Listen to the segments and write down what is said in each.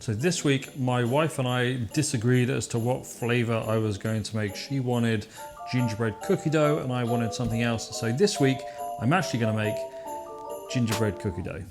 So this week, my wife and I disagreed as to what flavor I was going to make. She wanted gingerbread cookie dough and I wanted something else. So this week, I'm actually going to make gingerbread cookie dough.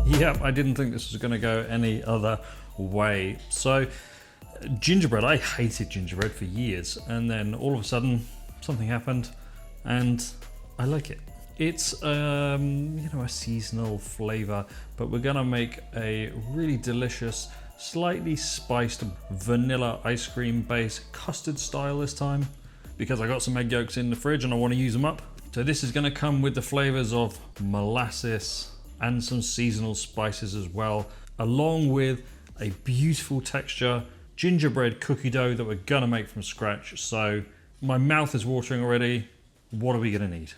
Yep, I didn't think this was going to go any other way. So gingerbread, I hated gingerbread for years, and then all of a sudden something happened and I like it. It's a seasonal flavor, but we're gonna make a really delicious, slightly spiced vanilla ice cream base, custard style this time, because I got some egg yolks in the fridge and I want to use them up. So this is gonna come with the flavors of molasses and some seasonal spices as well, along with a beautiful texture gingerbread cookie dough that we're gonna make from scratch. So my mouth is watering already. What are we gonna need?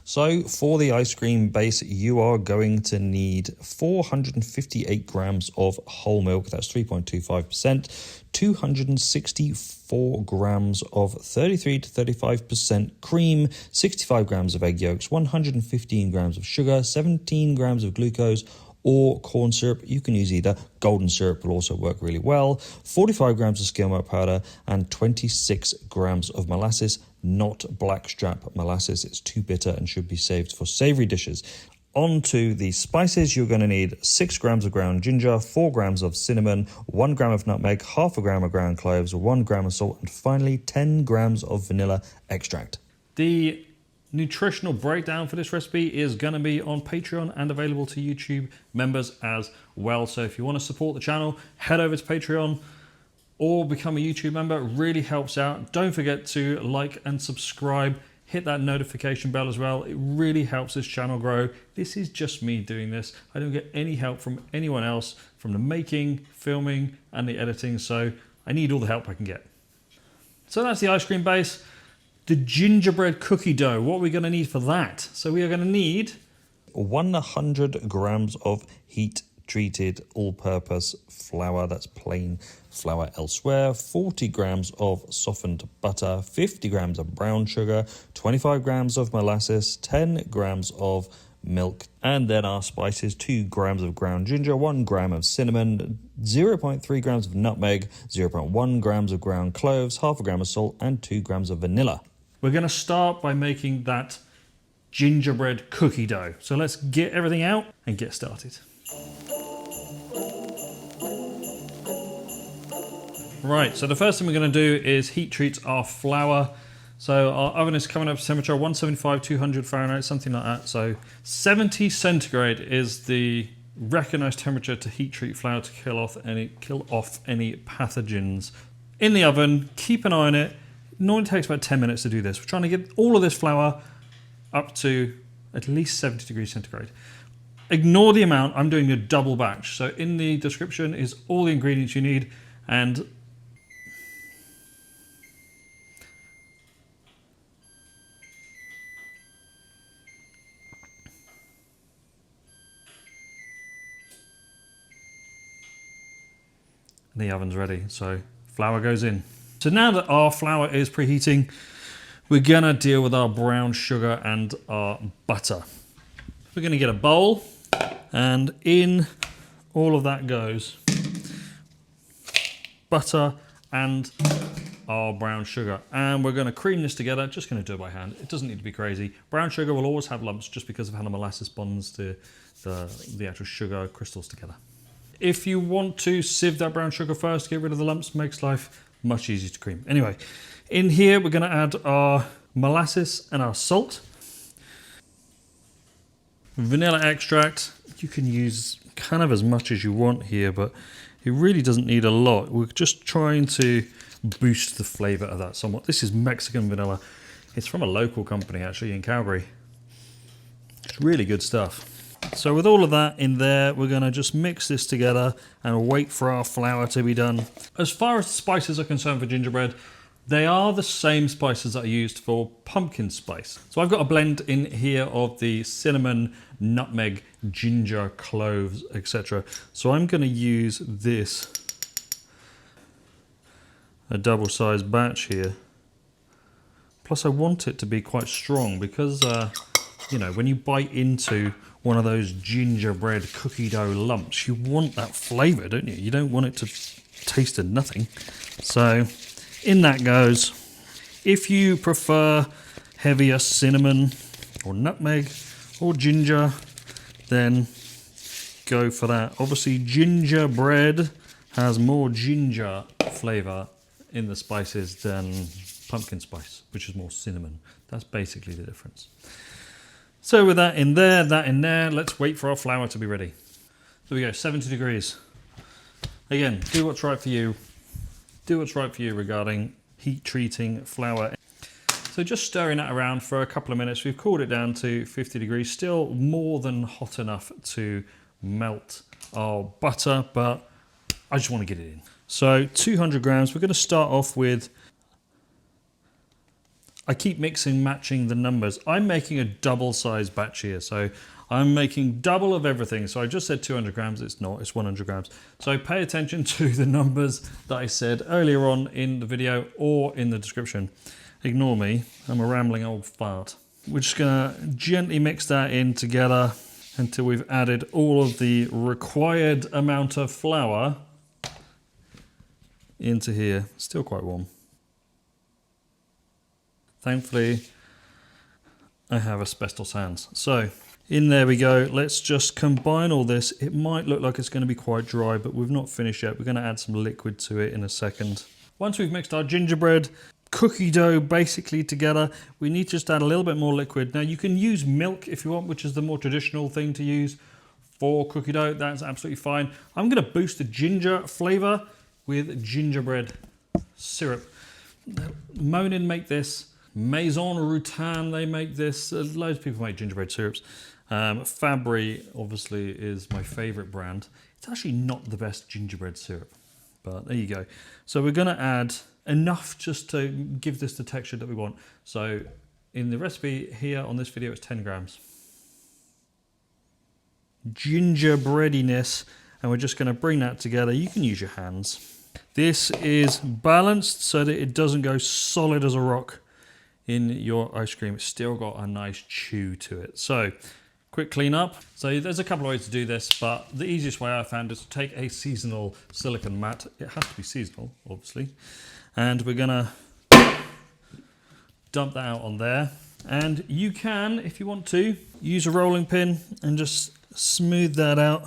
So for the ice cream base, you are going to need 458 grams of whole milk, that's 3.25%, 264 grams of 33 to 35% cream, 65 grams of egg yolks, 115 grams of sugar, 17 grams of glucose, or corn syrup. You can use either. Golden syrup will also work really well. 45 grams of skimmed milk powder and 26 grams of molasses, not blackstrap molasses. It's too bitter and should be saved for savory dishes. On to the spices, you're going to need 6 grams of ground ginger, 4 grams of cinnamon, 1 gram of nutmeg, half a gram of ground cloves, 1 gram of salt, and finally 10 grams of vanilla extract. The nutritional breakdown for this recipe is going to be on Patreon and available to YouTube members as well. So if you want to support the channel, head over to Patreon or become a YouTube member. It really helps out. Don't forget to like and subscribe. Hit that notification bell as well. It really helps this channel grow. This is just me doing this. I don't get any help from anyone else from the making, filming, and the editing. So I need all the help I can get. So that's the ice cream base. The gingerbread cookie dough, what are we going to need for that? So we are going to need 100 grams of heat treated all-purpose flour, that's plain flour elsewhere, 40 grams of softened butter, 50 grams of brown sugar, 25 grams of molasses, 10 grams of milk, and then our spices, 2 grams of ground ginger, 1 gram of cinnamon, 0.3 grams of nutmeg, 0.1 grams of ground cloves, half a gram of salt, and 2 grams of vanilla. We're going to start by making that gingerbread cookie dough. So let's get everything out and get started. Right, so the first thing we're going to do is heat treat our flour. So our oven is coming up to temperature 175, 200 Fahrenheit, something like that. So 70 centigrade is the recognized temperature to heat treat flour to kill off any pathogens. In the oven, keep an eye on it. It normally takes about 10 minutes to do this. We're trying to get all of this flour up to at least 70 degrees centigrade. Ignore the amount, I'm doing a double batch. So in the description is all the ingredients you need, and the oven's ready, so flour goes in. So now that our flour is preheating, we're gonna deal with our brown sugar and our butter. We're gonna get a bowl, and in all of that goes butter and our brown sugar. And we're gonna cream this together, just gonna do it by hand. It doesn't need to be crazy. Brown sugar will always have lumps just because of how the molasses bonds to the actual sugar crystals together. If you want to sieve that brown sugar first, get rid of the lumps, makes life much easier to cream. Anyway, in here we're going to add our molasses and our salt. Vanilla extract, you can use kind of as much as you want here, but it really doesn't need a lot. We're just trying to boost the flavor of that somewhat. This is Mexican vanilla. It's from a local company actually in Calgary. It's really good stuff. So with all of that in there, we're going to just mix this together and wait for our flour to be done. As far as spices are concerned for gingerbread, they are the same spices that I used for pumpkin spice. So I've got a blend in here of the cinnamon, nutmeg, ginger, cloves, etc. So I'm going to use this, a double-sized batch here. Plus I want it to be quite strong because You know, when you bite into one of those gingerbread cookie dough lumps, you want that flavour, don't you? You don't want it to taste of nothing. So in that goes. If you prefer heavier cinnamon or nutmeg or ginger, then go for that. Obviously, gingerbread has more ginger flavour in the spices than pumpkin spice, which is more cinnamon. That's basically the difference. So with that in there, that in there, let's wait for our flour to be ready. There we go, 70 degrees. Again, do what's right for you. Do what's right for you regarding heat treating flour. So just stirring that around for a couple of minutes. We've cooled it down to 50 degrees, still more than hot enough to melt our butter, but I just want to get it in. So 200 grams, we're going to start off with, I keep mixing, matching the numbers. I'm making a double size batch here, so I'm making double of everything. So I just said 200 grams, it's not, it's 100 grams. So pay attention to the numbers that I said earlier on in the video or in the description. Ignore me, I'm a rambling old fart. We're just gonna gently mix that in together until we've added all of the required amount of flour into here. Still quite warm. Thankfully, I have asbestos hands. So in there we go. Let's just combine all this. It might look like it's going to be quite dry, but we've not finished yet. We're going to add some liquid to it in a second. Once we've mixed our gingerbread cookie dough basically together, we need to just add a little bit more liquid. Now you can use milk if you want, which is the more traditional thing to use for cookie dough. That's absolutely fine. I'm going to boost the ginger flavour with gingerbread syrup. Monin make this. Maison Rutan, they make this. Loads of people make gingerbread syrups. Fabry, obviously, is my favourite brand. It's actually not the best gingerbread syrup, but there you go. So we're going to add enough just to give this the texture that we want. So in the recipe here on this video, it's 10 grams. Gingerbreadiness, and we're just going to bring that together. You can use your hands. This is balanced so that it doesn't go solid as a rock in your ice cream. It's still got a nice chew to it. So quick clean up. So there's a couple of ways to do this, but the easiest way I found is to take a seasonal silicone mat. It has to be seasonal, obviously. And we're gonna dump that out on there. And you can, if you want to, use a rolling pin and just smooth that out.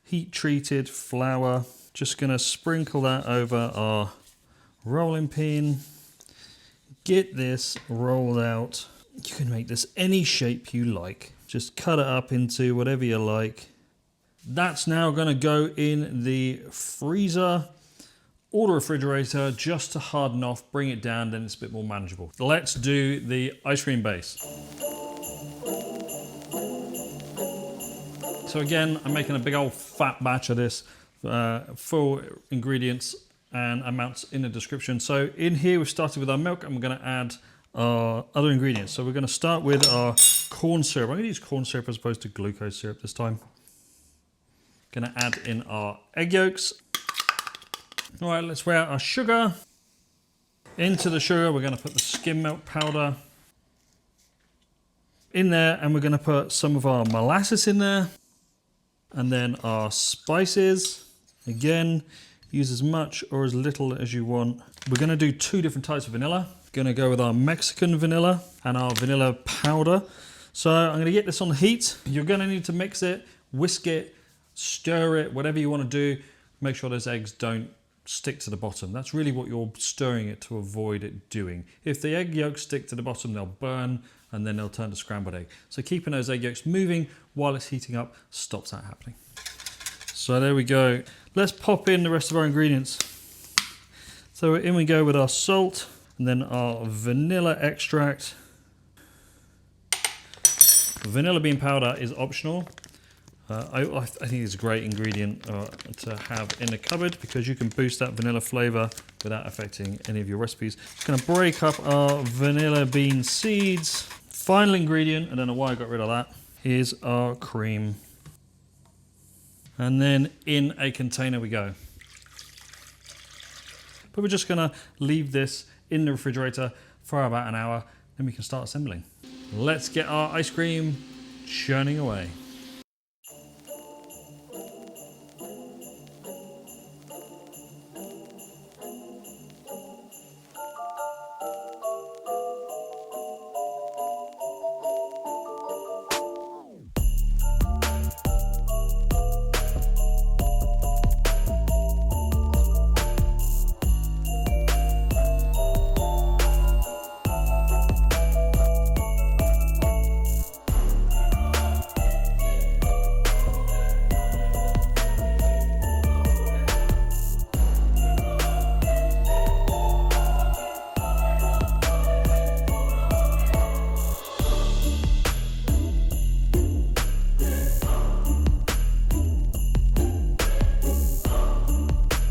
Heat treated flour. Just gonna sprinkle that over our rolling pin. Get this rolled out. You can make this any shape you like. Just cut it up into whatever you like. That's now going to go in the freezer or the refrigerator just to harden off, bring it down, then it's a bit more manageable. Let's do the ice cream base. So again, I'm making a big old fat batch of this, full ingredients and amounts in the description. So in here we've started with our milk and we're going to add our other ingredients. So we're going to start with our corn syrup. I'm going to use corn syrup as opposed to glucose syrup this time. Going to add in our egg yolks. All right, let's weigh out our sugar. Into the sugar we're going to put the skim milk powder in there, and we're going to put some of our molasses in there, and then our spices. Again, use as much or as little as you want. We're going to do two different types of vanilla. Going to go with our Mexican vanilla and our vanilla powder. So I'm going to get this on the heat. You're going to need to mix it, whisk it, stir it, whatever you want to do. Make sure those eggs don't stick to the bottom. That's really what you're stirring it to avoid it doing. If the egg yolks stick to the bottom, they'll burn and then they'll turn to scrambled egg. So keeping those egg yolks moving while it's heating up stops that happening. So there we go. Let's pop in the rest of our ingredients. So in we go with our salt and then our vanilla extract. Vanilla bean powder is optional. I think it's a great ingredient to have in the cupboard because you can boost that vanilla flavour without affecting any of your recipes. Just going to break up our vanilla bean seeds. Final ingredient, I don't know why I got rid of that, is our cream. And then in a container we go. But we're just going to leave this in the refrigerator for about an hour, then we can start assembling. Let's get our ice cream churning away.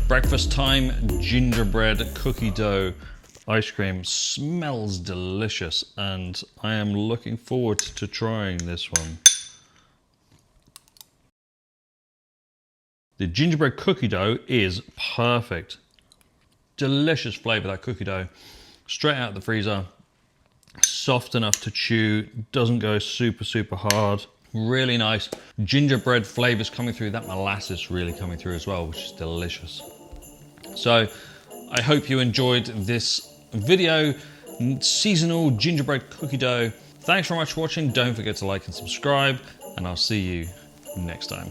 Breakfast time gingerbread cookie dough ice cream smells delicious, and I am looking forward to trying this one. The gingerbread cookie dough is perfect. Delicious flavour, that cookie dough. Straight out of the freezer. Soft enough to chew, doesn't go super hard. Really nice gingerbread flavours coming through, that molasses really coming through as well, which is delicious. So I hope you enjoyed this video, seasonal gingerbread cookie dough. Thanks very much for watching. Don't forget to like and subscribe, and I'll see you next time.